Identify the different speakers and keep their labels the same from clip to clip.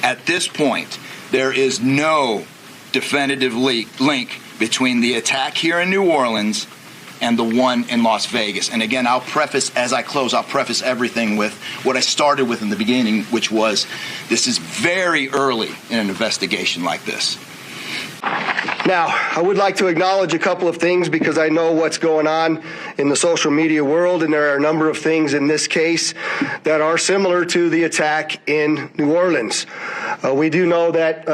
Speaker 1: At this point, there is no definitive link between the attack here in New Orleans and the one in Las Vegas. And again, as I close, I'll preface everything with what I started with in the beginning, which was this is very early in an investigation like this.
Speaker 2: Now, I would like to acknowledge a couple of things because I know what's going on in the social media world, and there are a number of things in this case that are similar to the attack in New Orleans. We do know that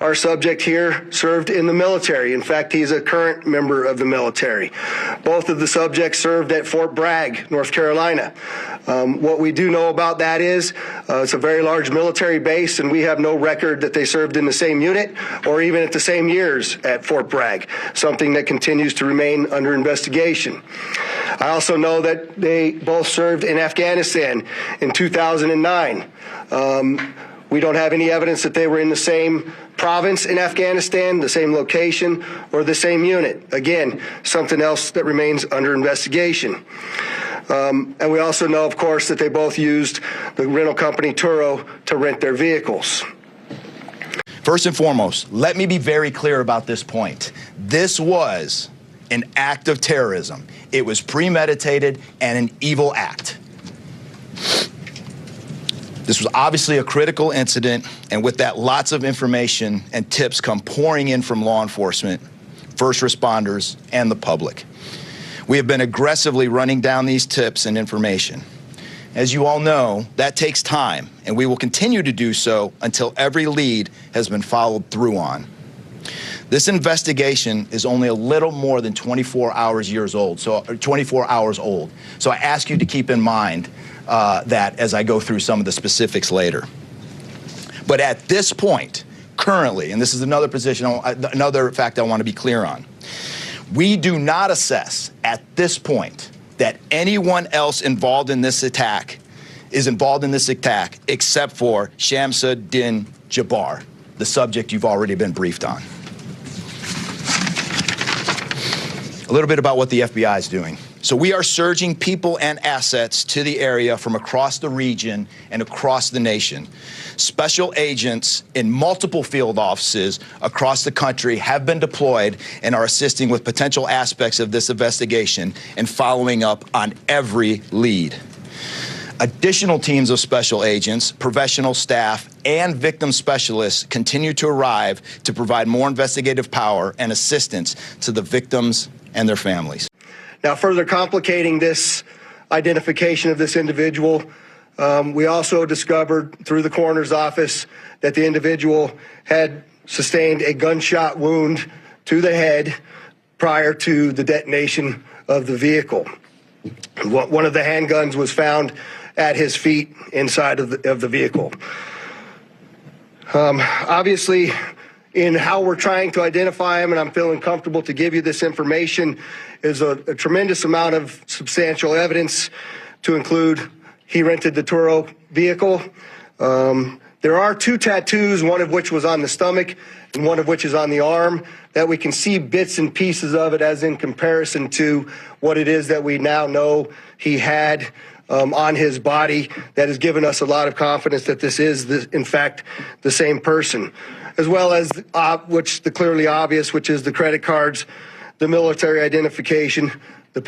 Speaker 2: our subject here served in the military. In fact, he's a current member of the military. Both of the subjects served at Fort Bragg, North Carolina. What we do know about that is it's a very large military base, and we have no record that they served in the same unit or even at the same years at Fort Bragg, something that continues to remain under investigation. I also know that they both served in Afghanistan in 2009. We don't have any evidence that they were in the same province in Afghanistan, the same location, or the same unit. Again, something else that remains under investigation. And we also know, of course, that they both used the rental company Turo to rent their vehicles.
Speaker 1: First and foremost, let me be very clear about this point. This was an act of terrorism. It was premeditated and an evil act. This was obviously a critical incident, and with that, lots of information and tips come pouring in from law enforcement, first responders, and the public. We have been aggressively running down these tips and information. As you all know, that takes time, and we will continue to do so until every lead has been followed through on. This investigation is only a little more than 24 hours old. So I ask you to keep in mind that as I go through some of the specifics later. But at this point, currently, and this is another fact I want to be clear on, we do not assess at this point that anyone else involved in this attack except for Shamsa Din Jabbar, the subject you've already been briefed on. A little bit about what the FBI is doing. So we are surging people and assets to the area from across the region and across the nation. Special agents in multiple field offices across the country have been deployed and are assisting with potential aspects of this investigation and following up on every lead. Additional teams of special agents, professional staff, and victim specialists continue to arrive to provide more investigative power and assistance to the victims and their families.
Speaker 2: Now, further complicating this identification of this individual, we also discovered through the coroner's office that the individual had sustained a gunshot wound to the head prior to the detonation of the vehicle. One of the handguns was found at his feet inside of the vehicle. Obviously, in how we're trying to identify him, and I'm feeling comfortable to give you this information, is a tremendous amount of substantial evidence to include he rented the Turo vehicle. There are 2 tattoos, one of which was on the stomach and one of which is on the arm, that we can see bits and pieces of it as in comparison to what it is that we now know he had on his body. That has given us a lot of confidence that this is, in fact, the same person, as well as the clearly obvious, which is the credit cards, the military identification, the